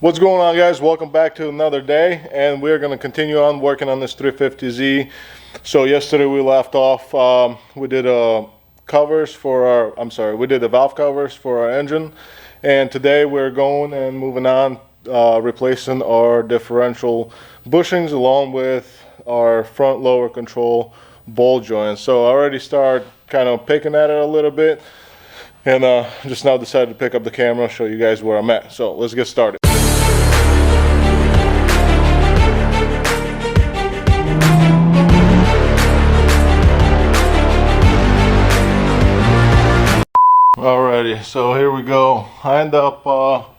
What's going on, guys? Welcome back to another day, and we're going to continue on working on this 350Z. So yesterday we left off, we did covers for our, we did the valve covers for our engine, and today we're going and moving on, replacing our differential bushings along with our front lower control ball joints. So I already started kind of picking at it a little bit, and just now decided to pick up the camera, show you guys where I'm at. So let's get started. Alrighty, so here we go. I end up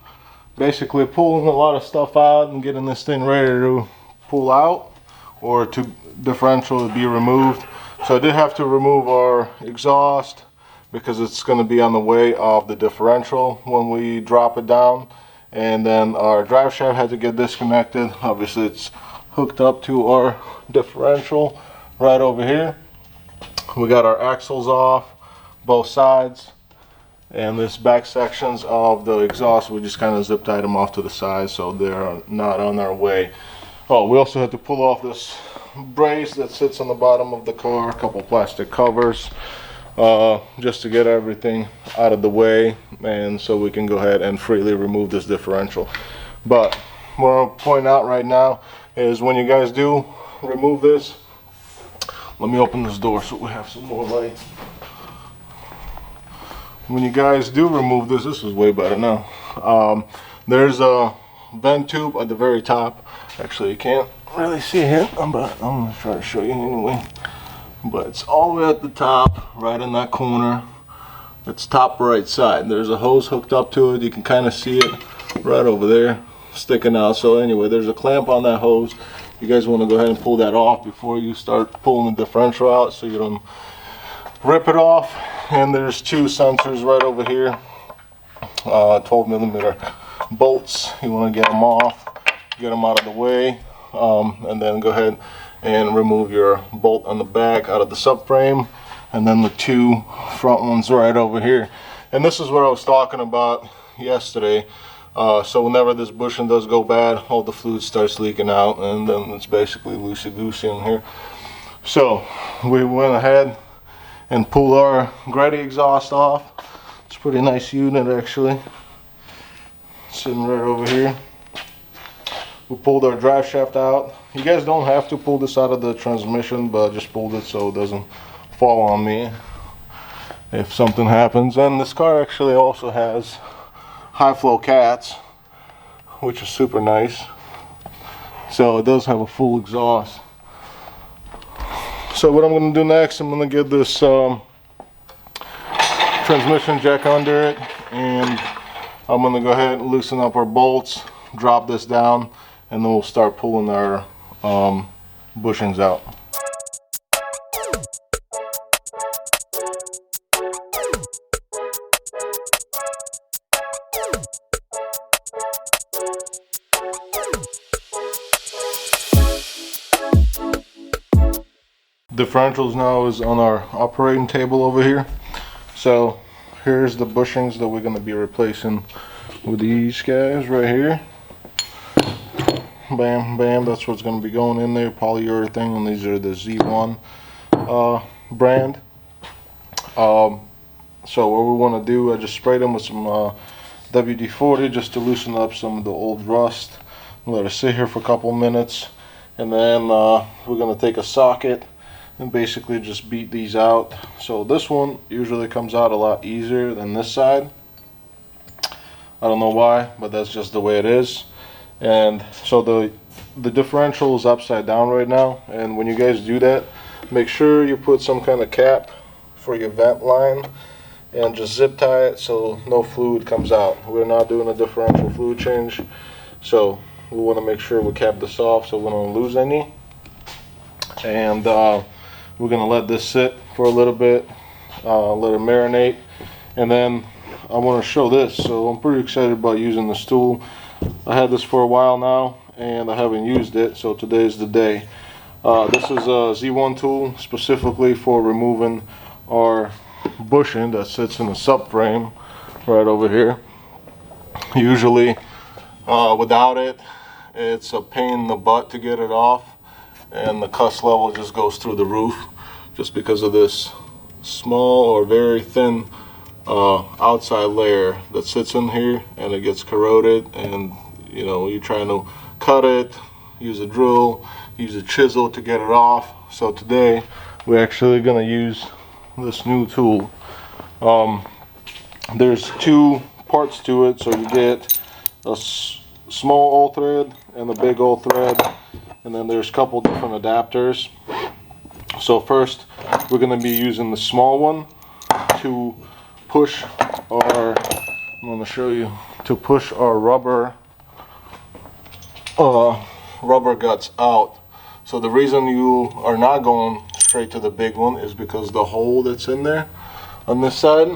basically pulling a lot of stuff out and getting this thing ready to pull out, or to differential to be removed. So I did have to remove our exhaust because it's going to be on the way of the differential when we drop it down, and then our drive shaft had to get disconnected. Obviously it's hooked up to our differential right over here. We got our axles off both sides, and this back sections of the exhaust, we just kind of zip tied them off to the side so they're not on our way. Oh, we also had to pull off this brace that sits on the bottom of the car, a couple plastic covers, just to get everything out of the way, and so we can go ahead and freely remove this differential. But what I'll point out right now is when you guys do remove this, let me open this door so we have some more light. When you guys do remove this is way better now. There's a vent tube at the very top. Actually, you can't really see it, but I'm gonna try to show you anyway. But it's all the way at the top, right in that corner. It's top right side. There's a hose hooked up to it. You can kind of see it right over there, sticking out. So anyway, there's a clamp on that hose. You guys want to go ahead and pull that off before you start pulling the differential out, so you don't rip it off. And there's two sensors right over here, 12mm bolts. You want to get them off, get them out of the way, and then go ahead and remove your bolt on the back out of the subframe, and then the two front ones right over here. And this is what I was talking about yesterday. So whenever this bushing does go bad, all the fluid starts leaking out, and then it's basically loosey-goosey in here. So we went ahead and pull our Greddy exhaust off. It's a pretty nice unit, actually, sitting right over here. We pulled our drive shaft out. You guys don't have to pull this out of the transmission, but I just pulled it so it doesn't fall on me if something happens. And this car actually also has high flow cats, which is super nice. So it does have a full exhaust. So what I'm going to do next, I'm going to get this transmission jack under it, and I'm going to go ahead and loosen up our bolts, drop this down, and then we'll start pulling our bushings out. Differentials now is on our operating table over here. So here's the bushings that we're going to be replacing with these guys right here. Bam, bam, that's what's going to be going in there, polyurethane, and these are the Z1 brand. So what we want to do, I just sprayed them with some WD-40 just to loosen up some of the old rust. Let it sit here for a couple minutes, and then we're going to take a socket and basically just beat these out. So this one usually comes out a lot easier than this side. I don't know why, but that's just the way it is. And so the differential is upside down right now, and when you guys do that, make sure you put some kind of cap for your vent line and just zip tie it so no fluid comes out. We're not doing a differential fluid change, so we want to make sure we cap this off so we don't lose any. And we're going to let this sit for a little bit, let it marinate, and then I want to show this. So I'm pretty excited about using this tool. I had this for a while now and I haven't used it, so today's the day. This is a Z1 tool specifically for removing our bushing that sits in the subframe right over here. Usually Without it, it's a pain in the butt to get it off, and the cuss level just goes through the roof just because of this small or very thin outside layer that sits in here, and it gets corroded, and you know, you're trying to cut it, use a drill, use a chisel to get it off. So today we're actually going to use this new tool. There's two parts to it, so you get a small old thread and a big old thread, and then there's a couple different adapters. So first we're going to be using the small one to push our, I'm going to show you, to push our rubber guts out. So the reason you are not going straight to the big one is because the hole that's in there on this side,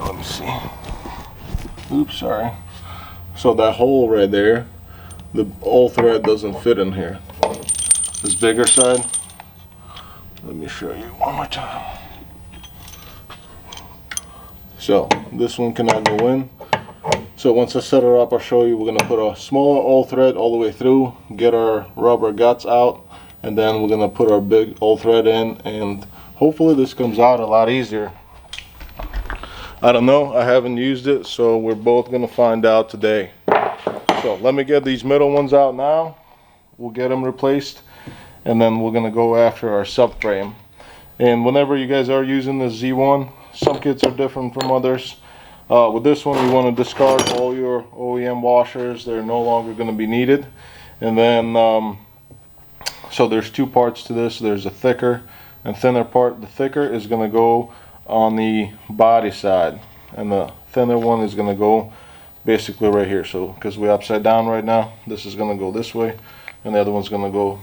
let me see, oops, sorry. So that hole right there, the old thread doesn't fit in here. This bigger side, let me show you one more time. So this one cannot go in. So once I set it up, I'll show you. We're going to put a smaller old thread all the way through, get our rubber guts out, and then we're going to put our big old thread in, and hopefully this comes out a lot easier. I don't know, I haven't used it, so we're both going to find out today. So let me get these middle ones out now. We'll get them replaced, and then we're going to go after our subframe. And whenever you guys are using the Z1, some kits are different from others. With this one, you want to discard all your OEM washers. They're no longer going to be needed. And then, so there's two parts to this. There's a thicker and thinner part. The thicker is going to go on the body side, and the thinner one is going to go basically right here. So because we're upside down right now, this is going to go this way, and the other one's going to go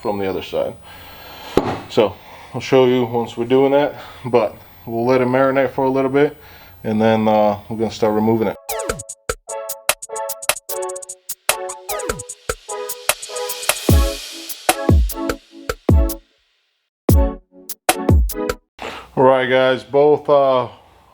from the other side. So I'll show you once we're doing that, but we'll let it marinate for a little bit, and then we're going to start removing it. Alright guys, both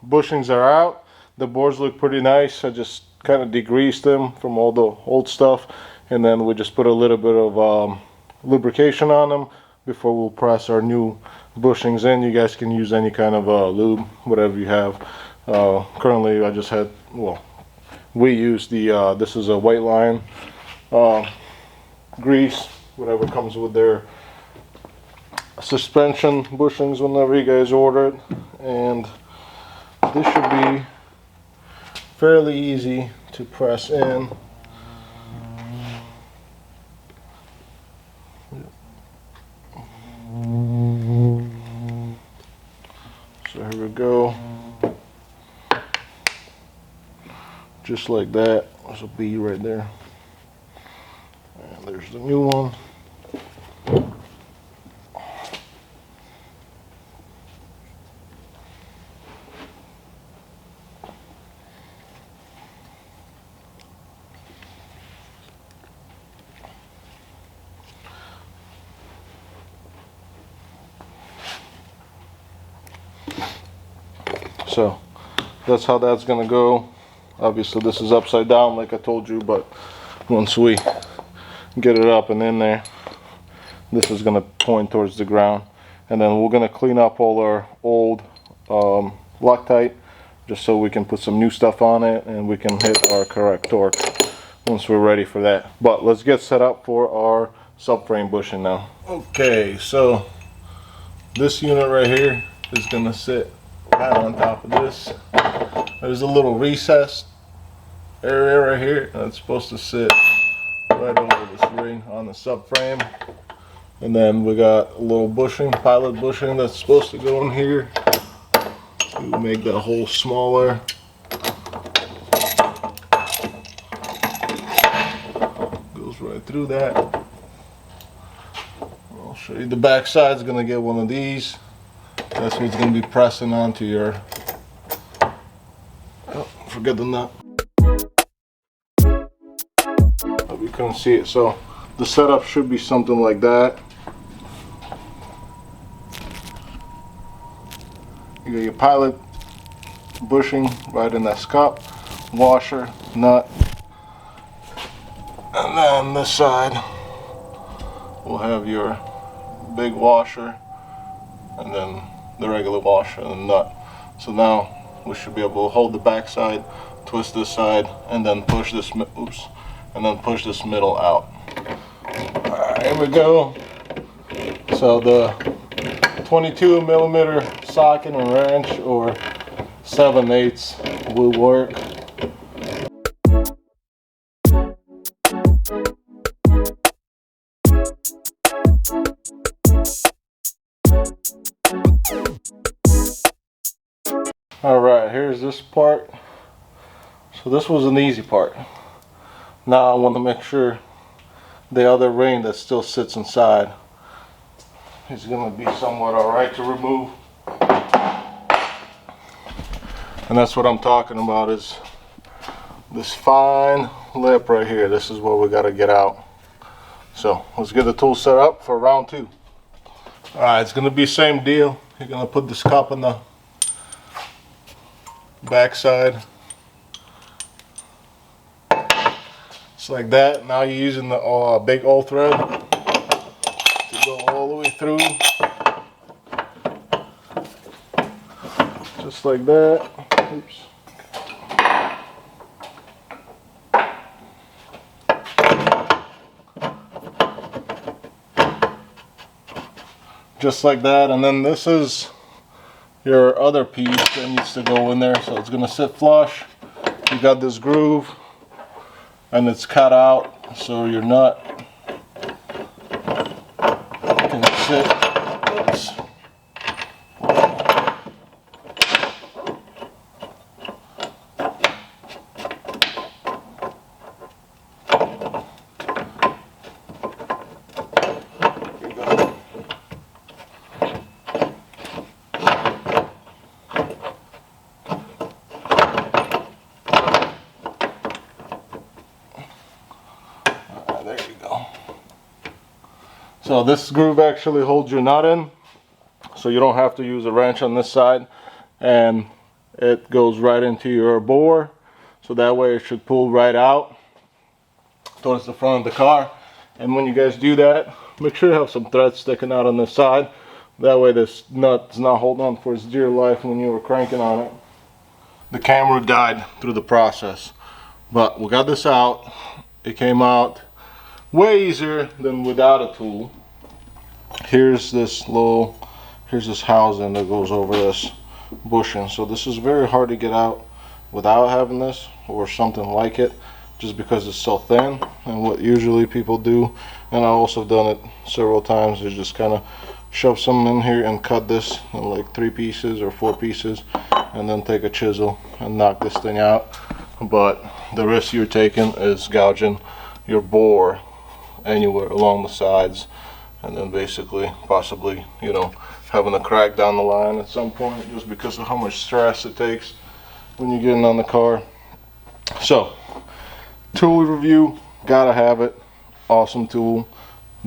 bushings are out. The boards look pretty nice. I just kind of degreased them from all the old stuff, and then we just put a little bit of lubrication on them before we'll press our new bushings in. You guys can use any kind of lube, whatever you have. Currently I just had, well, we use the this is a White Line grease, whatever comes with their suspension bushings whenever you guys order it, and this should be fairly easy to press in. So here we go, just like that. There's a B right there, and there's the new one. So that's how that's gonna go. Obviously this is upside down like I told you, but once we get it up and in there, this is gonna point towards the ground, and then we're gonna clean up all our old Loctite just so we can put some new stuff on it and we can hit our correct torque once we're ready for that. But let's get set up for our subframe bushing now. Okay, so this unit right here is gonna sit right on top of this. There's a little recessed area right here, and it's supposed to sit right over this ring on the subframe. And then we got a little bushing, pilot bushing, that's supposed to go in here to make that hole smaller. Goes right through that. I'll show you the back side is gonna get one of these. That's what's going to be pressing onto your, oh, forget the nut. Hope you couldn't see it. So the setup should be something like that. You got your pilot bushing right in that cup. washer nut, and then this side will have your big washer and then the regular washer and nut. So now we should be able to hold the back side, twist this side, and then push this push this middle out. Alright, here we go. So the 22 millimeter socket and wrench or 7/8 will work. Alright, here's this part. So this was an easy part. Now I want to make sure the other ring that still sits inside is going to be somewhat alright to remove. And that's what I'm talking about, is this fine lip right here. This is what we got to get out. So let's get the tool set up for round 2. Alright, it's going to be same deal. You're going to put this cup on the back side. Just like that. Now you're using the big O thread to go all the way through. Just like that. Oops. Just like that, and then this is your other piece that needs to go in there, so it's going to sit flush. You got this groove and it's cut out, so your nut can sit. Oops. There you go. So this groove actually holds your nut in, so you don't have to use a wrench on this side, and it goes right into your bore, so that way it should pull right out towards the front of the car. And when you guys do that, make sure you have some thread sticking out on this side, that way this nut is not holding on for its dear life when you were cranking on it. The camera died through the process, but we got this out. It came out way easier than without a tool. Here's this housing that goes over this bushing. So this is very hard to get out without having this or something like it, just because it's so thin. And what usually people do, and I've also done it several times, is just kind of shove some in here and cut this in like 3 pieces or 4 pieces, and then take a chisel and knock this thing out. But the risk you're taking is gouging your bore anywhere along the sides, and then basically possibly, you know, having a crack down the line at some point, just because of how much stress it takes when you're getting on the car. So tool review, gotta have it. Awesome tool,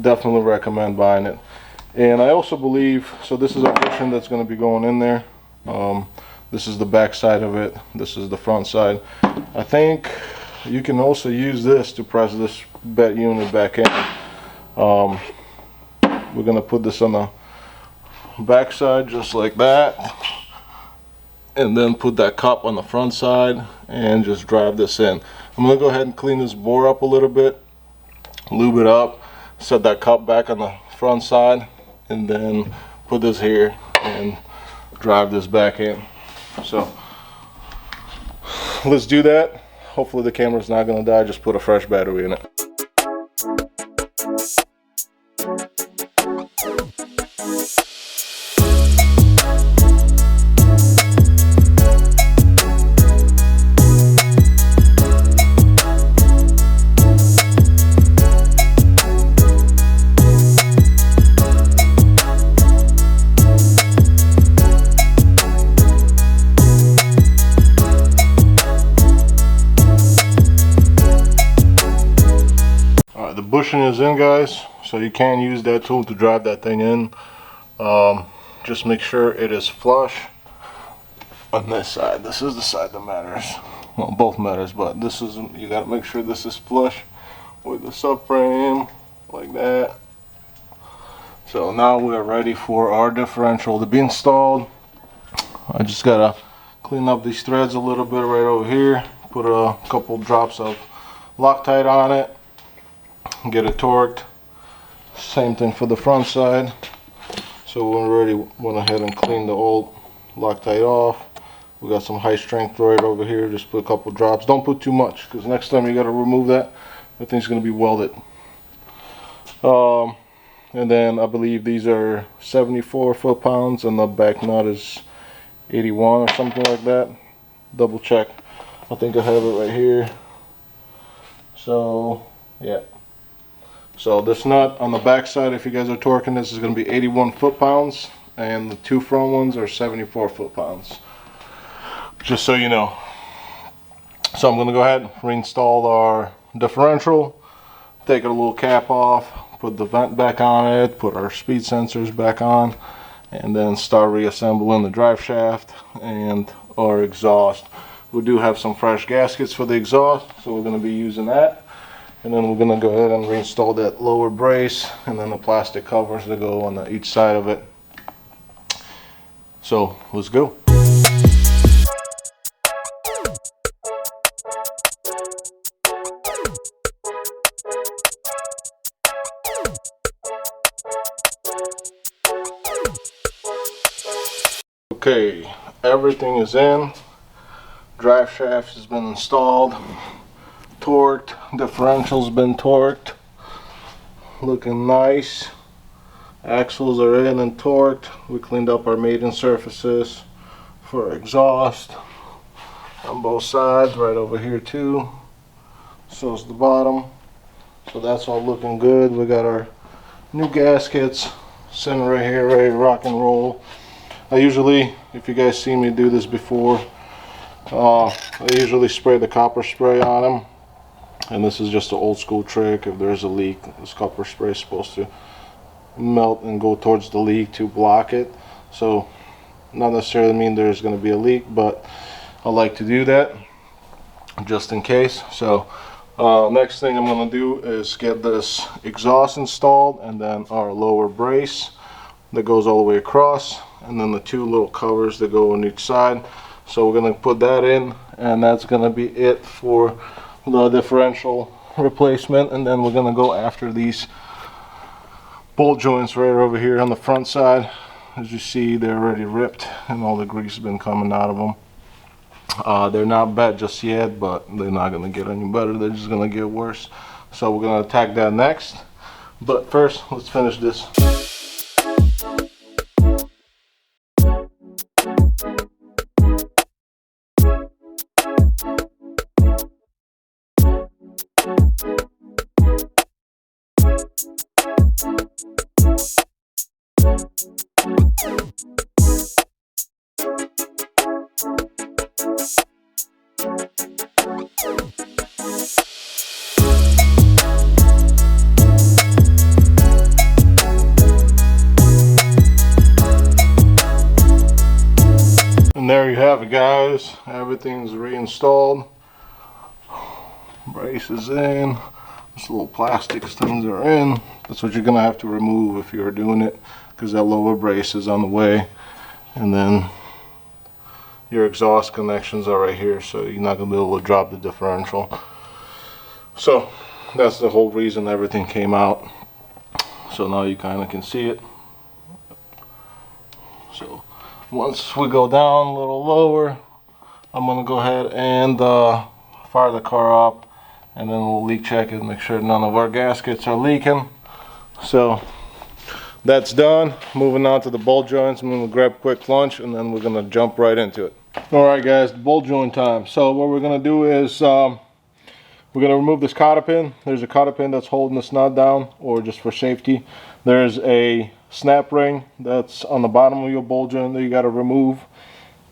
definitely recommend buying it. And I also believe, so this is a bushing that's going to be going in there. This is the back side of it, this is the front side. I think you can also use this to press this bed unit back in. We're going to put this on the back side just like that, and then put that cup on the front side and just drive this in. I'm going to go ahead and clean this bore up a little bit, lube it up, set that cup back on the front side, and then put this here and drive this back in. So let's do that. Hopefully the camera's not going to die. Just put a fresh battery in it. Bushing is in, guys, so you can use that tool to drive that thing in. Just make sure it is flush on this side. This is the side that matters. well, both matters, but this is, you got to make sure this is flush with the subframe like that. So now we're ready for our differential to be installed. I just gotta clean up these threads a little bit right over here, put a couple drops of Loctite on it, get it torqued. Same thing for the front side. So we already went ahead and cleaned the old Loctite off. We got some high strength right over here. Just put a couple drops. Don't put too much, because next time you got to remove that, that thing's going to be welded. And then I believe these are 74 foot-pounds, and the back nut is 81 or something like that. Double check. I think I have it right here. So yeah. So this nut on the back side, if you guys are torquing this, is going to be 81 foot-pounds, and the two front ones are 74 foot-pounds. Just so you know. So I'm going to go ahead and reinstall our differential, take a little cap off, put the vent back on it, put our speed sensors back on, and then start reassembling the drive shaft and our exhaust. We do have some fresh gaskets for the exhaust, so we're going to be using that. And then we're going to go ahead and reinstall that lower brace and then the plastic covers that go on each side of it. So let's go. Okay, everything is in. Drive shaft has been installed, torqued, differential's been torqued, looking nice. Axles are in and torqued. We cleaned up our mating surfaces for exhaust on both sides, right over here too. So is the bottom. So that's all looking good. We got our new gaskets sitting right here, ready to rock and roll. I usually, if you guys seen me do this before, I usually spray the copper spray on them. And this is just an old school trick. If there's a leak, this copper spray is supposed to melt and go towards the leak to block it. So not necessarily mean there's going to be a leak, but I like to do that just in case. So next thing I'm going to do is get this exhaust installed, and then our lower brace that goes all the way across, and then the two little covers that go on each side. So we're going to put that in, and that's going to be it for the differential replacement. And then we're going to go after these bolt joints right over here on the front side. As you see, they're already ripped and all the grease has been coming out of them. They're not bad just yet, but they're not going to get any better. They're just going to get worse. So we're going to attack that next. But first, let's finish this. And there you have it, guys. Everything's reinstalled. Brace is in. This little plastic things are in. That's what you're gonna have to remove if you're doing it, because that lower brace is on the way. And then your exhaust connections are right here, so you're not gonna be able to drop the differential. So that's the whole reason everything came out. So now you kind of can see it. So once we go down a little lower, I'm gonna go ahead and fire the car up, and then we'll leak check it, make sure none of our gaskets are leaking. So that's done. Moving on to the bolt joints. I'm gonna grab a quick lunch, and then we're gonna jump right into it. All right, guys, the bolt joint time. So what we're gonna do is we're gonna remove this cotter pin. There's a cotter pin that's holding this nut down, or just for safety. There's a snap ring that's on the bottom of your bolt joint that you got to remove,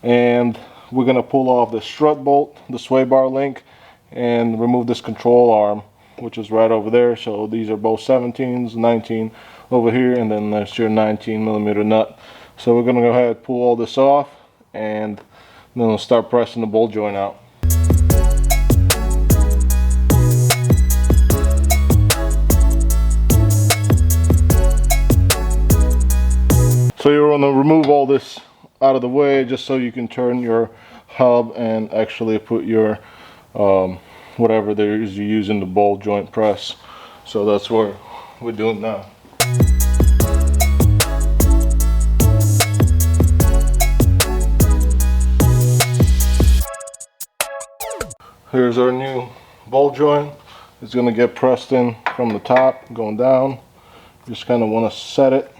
and we're going to pull off the strut bolt, the sway bar link, and remove this control arm, which is right over there. So these are both 17s, 19 over here, and then there's your 19mm nut. So we're going to go ahead and pull all this off, and then we'll start pressing the bolt joint out. going to remove all this out of the way just so you can turn your hub and actually put your whatever there is you use in the ball joint press. So that's what we're doing now. Here's our new ball joint. It's going to get pressed in from the top going down. Just kind of want to set it.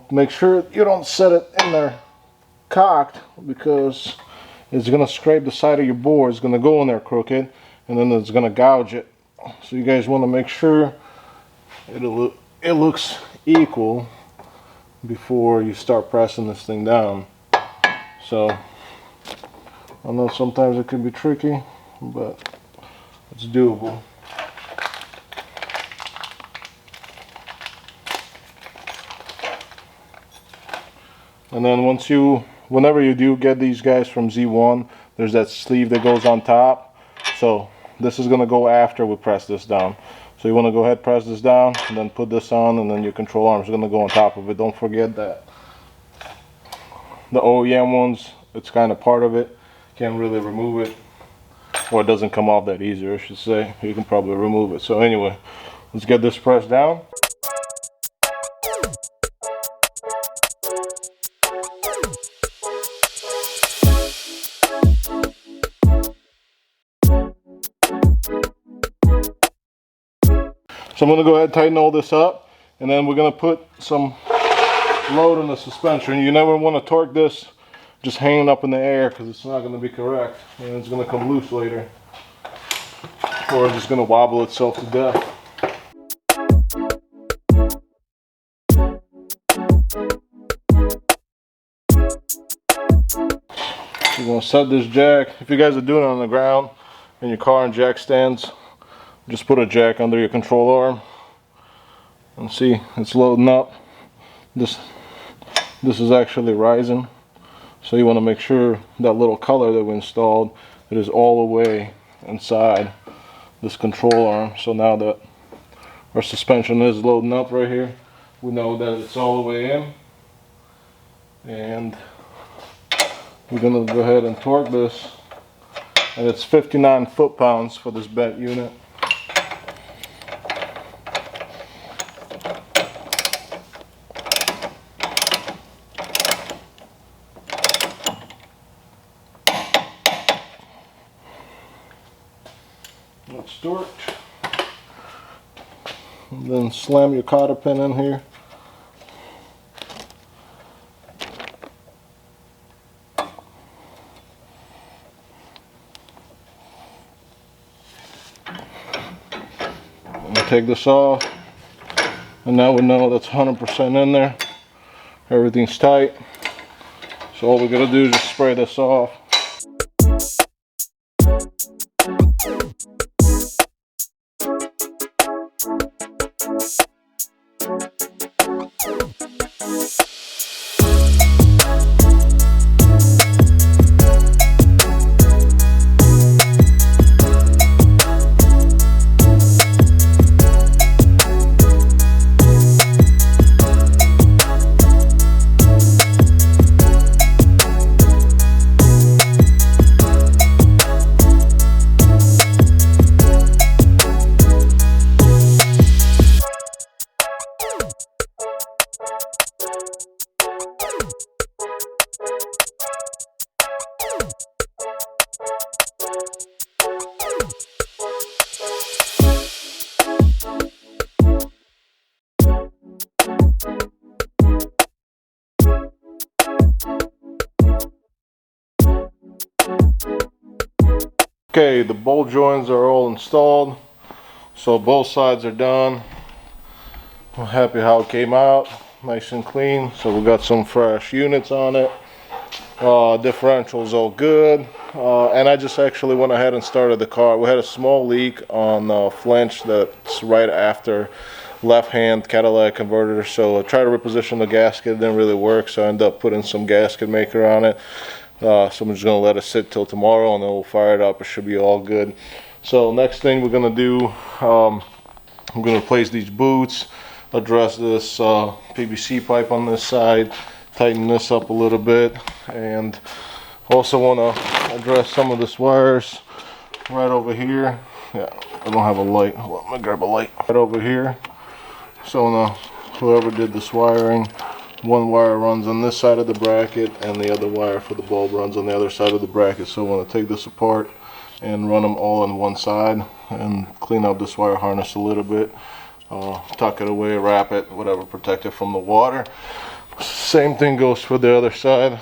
Make sure you don't set it in there cocked, because it's going to scrape the side of your board. It's going to go in there crooked, and then it's going to gouge it. So you guys want to make sure it looks equal before you start pressing this thing down. So I know sometimes it can be tricky, but it's doable. And then whenever you do get these guys from Z1, there's that sleeve that goes on top. So this is going to go after we press this down. So you want to go ahead, press this down, and then put this on, and then your control arm is going to go on top of it. Don't forget that. The OEM ones, it's kind of part of it. Can't really remove it, or it doesn't come off that easy, I should say. You can probably remove it. So anyway, let's get this pressed down. So I'm going to go ahead and tighten all this up, and then we're going to put some load on the suspension. You never want to torque this just hanging up in the air, because it's not going to be correct, and it's going to come loose later, or it's just going to wobble itself to death. You're going to set this jack. If you guys are doing it on the ground in your car and jack stands, just put a jack under your control arm, and see, it's loading up. This is actually rising, so you want to make sure that little color that we installed, it is all the way inside this control arm. So now that our suspension is loading up right here, we know that it's all the way in, and we're going to go ahead and torque this, and it's 59 foot-pounds for this bent unit. It's torqued. And then slam your cotter pin in here. And take this off. And now we know that's 100% in there. Everything's tight. So all we gotta do is just spray this off. Okay, the bolt joints are all installed, so both sides are done. I'm happy how it came out, nice and clean. So we got some fresh units on it. Differential's all good, and I just actually went ahead and started the car. We had a small leak on the flinch that's right after left-hand catalytic converter, so I tried to reposition the gasket. It didn't really work, so I ended up putting some gasket maker on it. So I'm just going to let it sit till tomorrow, and then we'll fire it up. It should be all good. So next thing we're going to do, I'm going to replace these boots. address this PVC pipe on this side, tighten this up a little bit, and also want to address some of this wires right over here. Yeah, I don't have a light. Hold on, I'm gonna grab a light. Right over here. So now, whoever did this wiring, one wire runs on this side of the bracket and the other wire for the bulb runs on the other side of the bracket. So I want to take this apart and run them all on one side and clean up this wire harness a little bit, tuck it away, wrap it, whatever, protect it from the water. Same thing goes for the other side.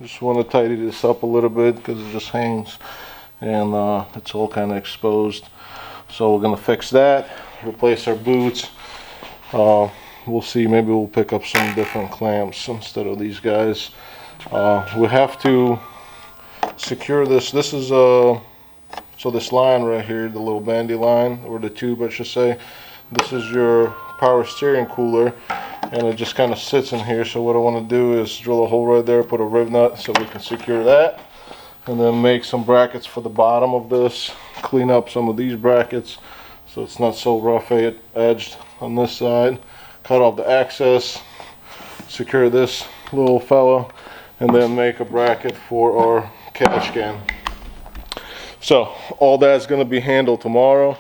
Just want to tidy this up a little bit because it just hangs and it's all kind of exposed. So we're going to fix that, replace our boots. We'll see, maybe we'll pick up some different clamps instead of these guys. We have to secure this. This is so this line right here, the little bandy line, or the tube I should say, this is your power steering cooler, and it just kind of sits in here. So what I want to do is drill a hole right there, put a rib nut so we can secure that, and then make some brackets for the bottom of this, clean up some of these brackets so it's not so rough edged on this side, cut off the access, secure this little fella, and then make a bracket for our catch can. So all that's going to be handled tomorrow.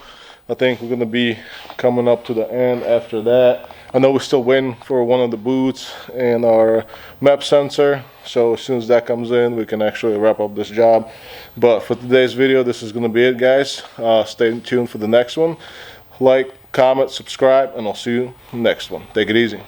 I think we're going to be coming up to the end after that. I know we're still waiting for one of the boots and our map sensor, so as soon as that comes in we can actually wrap up this job. But for today's video, this is going to be it, guys. Stay tuned for the next one. Like, comment, subscribe, and I'll see you in the next one. Take it easy.